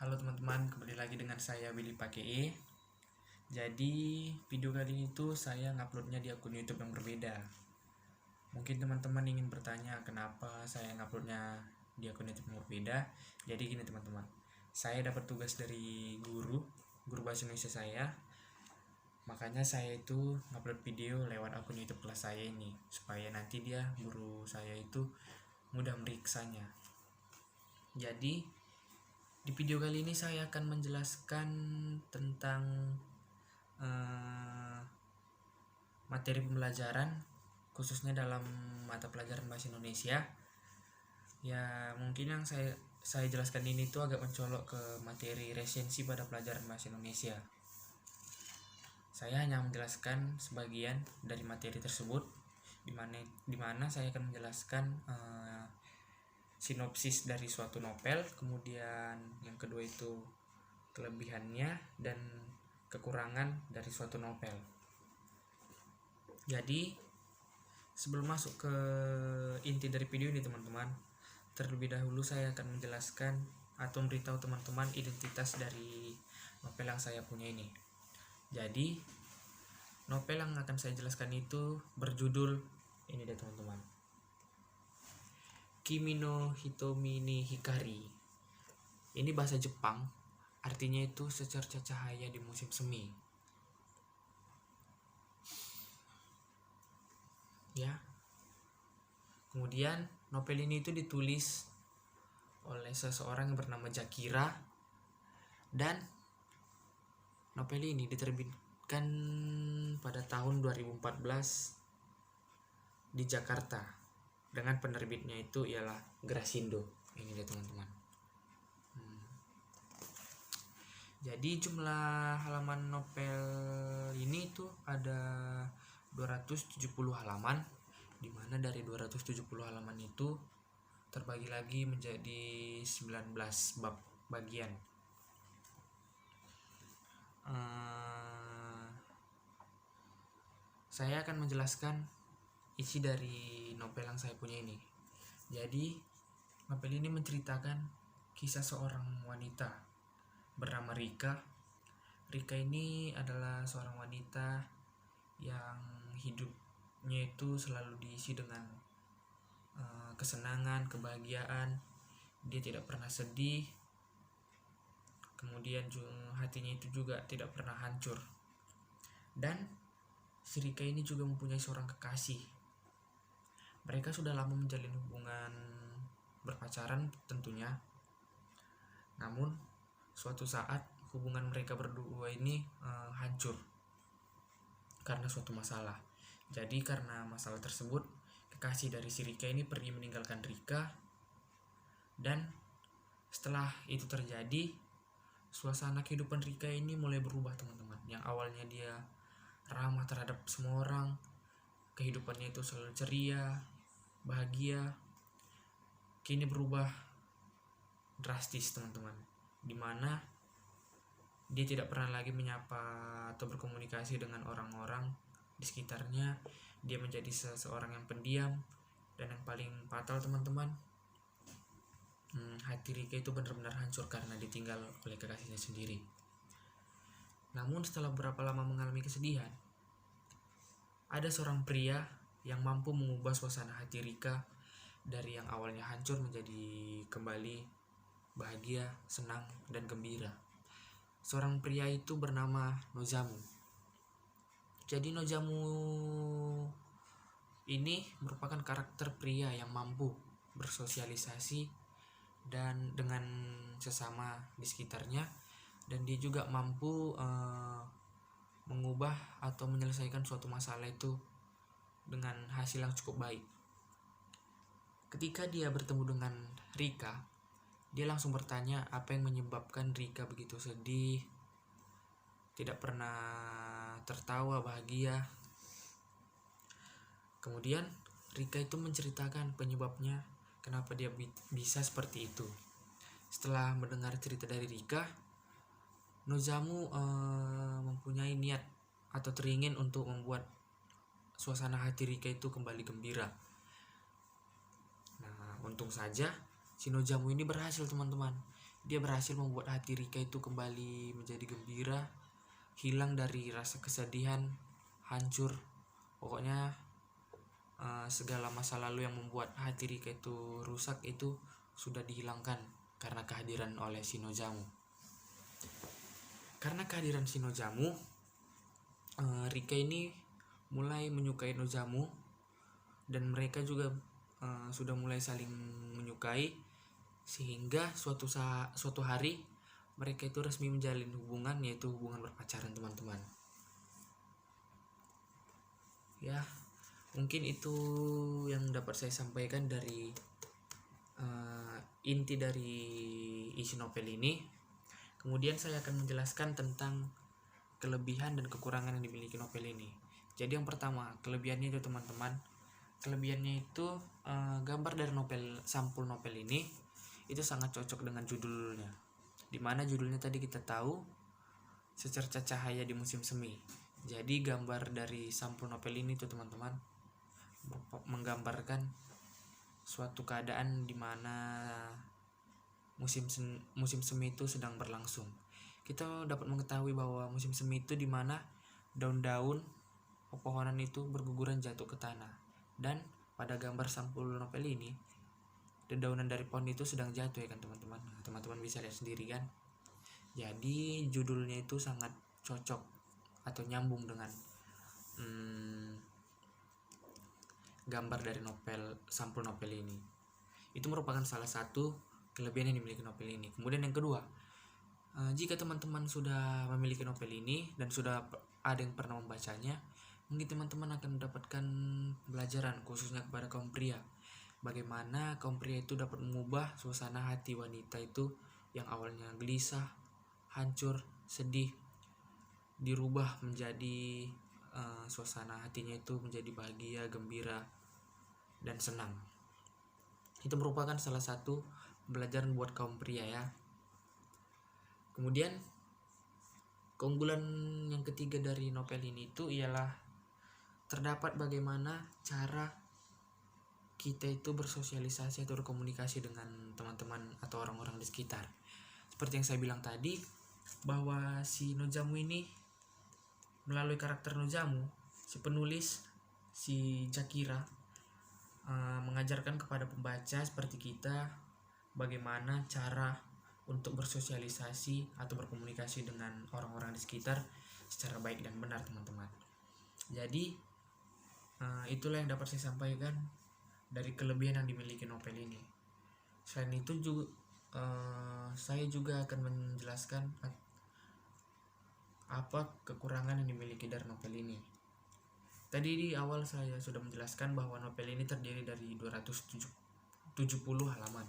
Halo teman-teman, kembali lagi dengan saya Willy Pakee. Jadi video kali ini tuh saya nguploadnya di akun YouTube yang berbeda. Mungkin teman-teman ingin bertanya kenapa saya nguploadnya di akun YouTube yang berbeda. Jadi gini teman-teman, saya dapat tugas dari guru bahasa Indonesia saya. Makanya saya itu ngupload video lewat akun YouTube kelas saya ini, supaya nanti guru saya itu mudah meriksanya. Jadi di video kali ini saya akan menjelaskan tentang materi pembelajaran, khususnya dalam mata pelajaran bahasa Indonesia. Ya mungkin yang saya jelaskan ini tuh agak mencolok ke materi resensi pada pelajaran bahasa Indonesia. Saya hanya menjelaskan sebagian dari materi tersebut, di mana saya akan menjelaskan sinopsis dari suatu novel, kemudian yang kedua itu kelebihannya dan kekurangan dari suatu novel. Jadi sebelum masuk ke inti dari video ini teman-teman, terlebih dahulu saya akan menjelaskan atau memberitahu teman-teman identitas dari novel yang saya punya ini. Jadi novel yang akan saya jelaskan itu berjudul ini deh teman-teman, Kimi no Hitomi ni Hikari. Ini bahasa Jepang, artinya itu secerca cahaya di musim semi. Ya. Kemudian novel ini itu ditulis oleh seseorang yang bernama Jakira, dan novel ini diterbitkan pada tahun 2014 di Jakarta. Dengan penerbitnya itu ialah Grasindo. Ini deh teman-teman. Jadi jumlah halaman novel ini tuh ada 270 halaman, di mana dari 270 halaman itu terbagi lagi menjadi 19 bab bagian. Saya akan menjelaskan isi dari novel yang saya punya ini. Jadi novel ini menceritakan kisah seorang wanita bernama Rika. Rika ini adalah seorang wanita yang hidupnya itu selalu diisi dengan kesenangan, kebahagiaan. Dia tidak pernah sedih. Kemudian hatinya itu juga tidak pernah hancur. Dan si Rika ini juga mempunyai seorang kekasih. Mereka sudah lama menjalin hubungan berpacaran tentunya. Namun suatu saat hubungan mereka berdua ini hancur karena suatu masalah. Jadi karena masalah tersebut, kekasih dari si Rika ini pergi meninggalkan Rika. Dan setelah itu terjadi, suasana kehidupan Rika ini mulai berubah teman-teman. Yang awalnya dia ramah terhadap semua orang, kehidupannya itu selalu ceria, bahagia, kini berubah drastis teman-teman, dimana dia tidak pernah lagi menyapa atau berkomunikasi dengan orang-orang di sekitarnya. Dia menjadi seseorang yang pendiam, dan yang paling fatal teman-teman, hati Rika itu benar-benar hancur karena ditinggal oleh kekasihnya sendiri. Namun setelah beberapa lama mengalami kesedihan, ada seorang pria yang mampu mengubah suasana hati Rika dari yang awalnya hancur menjadi kembali bahagia, senang, dan gembira. Seorang pria itu bernama Nozamu. Jadi Nozamu ini merupakan karakter pria yang mampu bersosialisasi dan dengan sesama di sekitarnya, dan dia juga mampu mengubah atau menyelesaikan suatu masalah itu dengan hasil yang cukup baik. Ketika dia bertemu dengan Rika, dia langsung bertanya apa yang menyebabkan Rika begitu sedih, tidak pernah tertawa bahagia. Kemudian Rika itu menceritakan penyebabnya kenapa dia bisa seperti itu. Setelah mendengar cerita dari Rika, Nozamu mempunyai niat atau teringin untuk membuat suasana hati Rika itu kembali gembira. Nah, untung saja si Nozamu ini berhasil teman-teman. dia berhasil membuat hati Rika itu kembali menjadi gembira, hilang dari rasa kesedihan, hancur. Pokoknya segala masa lalu yang membuat hati Rika itu rusak itu sudah dihilangkan karena kehadiran oleh Shinojamu. Karena kehadiran Shinojamu, Rika ini mulai menyukai Nojamu, dan mereka juga sudah mulai saling menyukai, sehingga suatu hari mereka itu resmi menjalin hubungan, yaitu hubungan berpacaran, teman-teman. Ya, mungkin itu yang dapat saya sampaikan dari inti dari isi novel ini. Kemudian saya akan menjelaskan tentang kelebihan dan kekurangan yang dimiliki novel ini. Jadi yang pertama, kelebihannya itu teman-teman, kelebihannya itu gambar dari sampul novel ini itu sangat cocok dengan judulnya, dimana judulnya tadi kita tahu Secerca Cahaya di Musim Semi. Jadi gambar dari sampul novel ini tuh teman-teman menggambarkan suatu keadaan dimana musim semi itu sedang berlangsung. Kita dapat mengetahui bahwa musim semi itu dimana daun-daun pepohonan itu berguguran jatuh ke tanah, dan pada gambar sampul novel ini dedaunan dari pohon itu sedang jatuh ya kan teman-teman. Teman-teman bisa lihat sendiri kan. Jadi judulnya itu sangat cocok atau nyambung dengan gambar dari sampul novel ini. Itu merupakan salah satu kelebihan yang dimiliki novel ini. Kemudian yang kedua, jika teman-teman sudah memiliki novel ini dan sudah ada yang pernah membacanya, mungkin teman-teman akan mendapatkan pelajaran khususnya kepada kaum pria. Bagaimana kaum pria itu dapat mengubah suasana hati wanita itu yang awalnya gelisah, hancur, sedih, dirubah menjadi suasana hatinya itu menjadi bahagia, gembira, dan senang. Itu merupakan salah satu pelajaran buat kaum pria ya. Kemudian keunggulan yang ketiga dari novel ini itu ialah terdapat bagaimana cara kita itu bersosialisasi atau berkomunikasi dengan teman-teman atau orang-orang di sekitar. Seperti yang saya bilang tadi, bahwa si Nojamu ini melalui karakter Nojamu, si penulis, si Jakira, mengajarkan kepada pembaca seperti kita bagaimana cara untuk bersosialisasi atau berkomunikasi dengan orang-orang di sekitar secara baik dan benar, teman-teman. Jadi itulah yang dapat saya sampaikan dari kelebihan yang dimiliki novel ini. Selain itu juga saya juga akan menjelaskan apa kekurangan yang dimiliki dari novel ini. Tadi di awal saya sudah menjelaskan bahwa novel ini terdiri dari 270 halaman.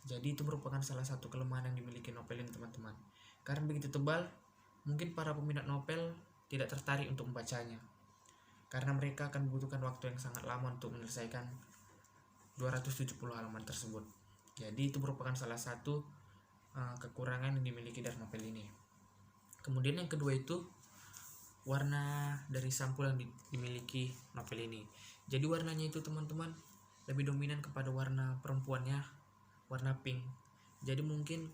Jadi itu merupakan salah satu kelemahan yang dimiliki novel ini, teman-teman. Karena begitu tebal, mungkin para peminat novel tidak tertarik untuk membacanya, karena mereka akan membutuhkan waktu yang sangat lama untuk menyelesaikan 270 halaman tersebut. Jadi itu merupakan salah satu kekurangan yang dimiliki dari novel ini. Kemudian yang kedua itu warna dari sampul yang dimiliki novel ini. Jadi warnanya itu teman-teman lebih dominan kepada warna perempuannya, warna pink. Jadi mungkin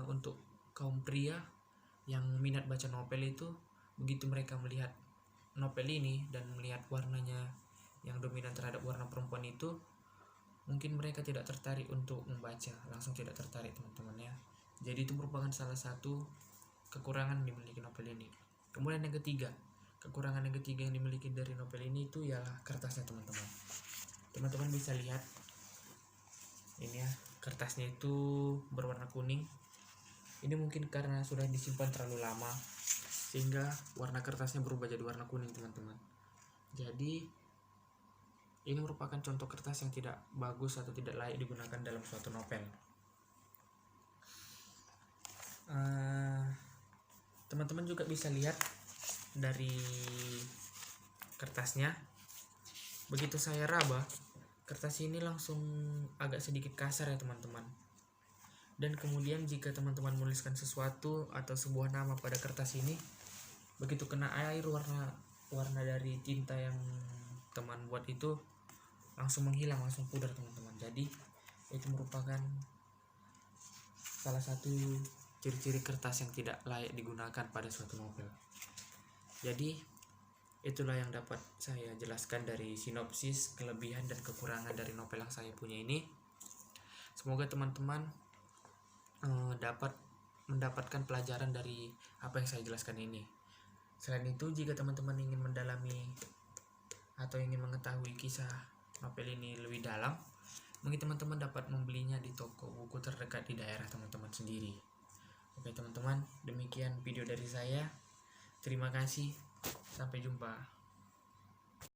untuk kaum pria yang minat baca novel itu, begitu mereka melihat novel ini dan melihat warnanya yang dominan terhadap warna perempuan itu, mungkin mereka tidak tertarik untuk membaca, langsung tidak tertarik, teman-teman ya. Jadi itu merupakan salah satu kekurangan yang dimiliki novel ini. Kemudian yang ketiga, kekurangan yang ketiga yang dimiliki dari novel ini itu ialah kertasnya, teman-teman. Teman-teman bisa lihat ini ya, kertasnya itu berwarna kuning. Ini mungkin karena sudah disimpan terlalu lama sehingga warna kertasnya berubah jadi warna kuning, teman-teman. Jadi ini merupakan contoh kertas yang tidak bagus atau tidak layak digunakan dalam suatu novel. Teman-teman juga bisa lihat dari kertasnya. Begitu saya raba, kertas ini langsung agak sedikit kasar ya teman-teman. Dan kemudian jika teman-teman menuliskan sesuatu atau sebuah nama pada kertas ini, begitu kena air, warna dari tinta yang teman buat itu langsung menghilang, langsung pudar, teman-teman. Jadi itu merupakan salah satu ciri-ciri kertas yang tidak layak digunakan pada suatu novel. Jadi itulah yang dapat saya jelaskan dari sinopsis, kelebihan dan kekurangan dari novel yang saya punya ini. Semoga teman-teman dapat mendapatkan pelajaran dari apa yang saya jelaskan ini. Selain itu, jika teman-teman ingin mendalami atau ingin mengetahui kisah novel ini lebih dalam, mungkin teman-teman dapat membelinya di toko buku terdekat di daerah teman-teman sendiri. Oke teman-teman, demikian video dari saya. Terima kasih, sampai jumpa.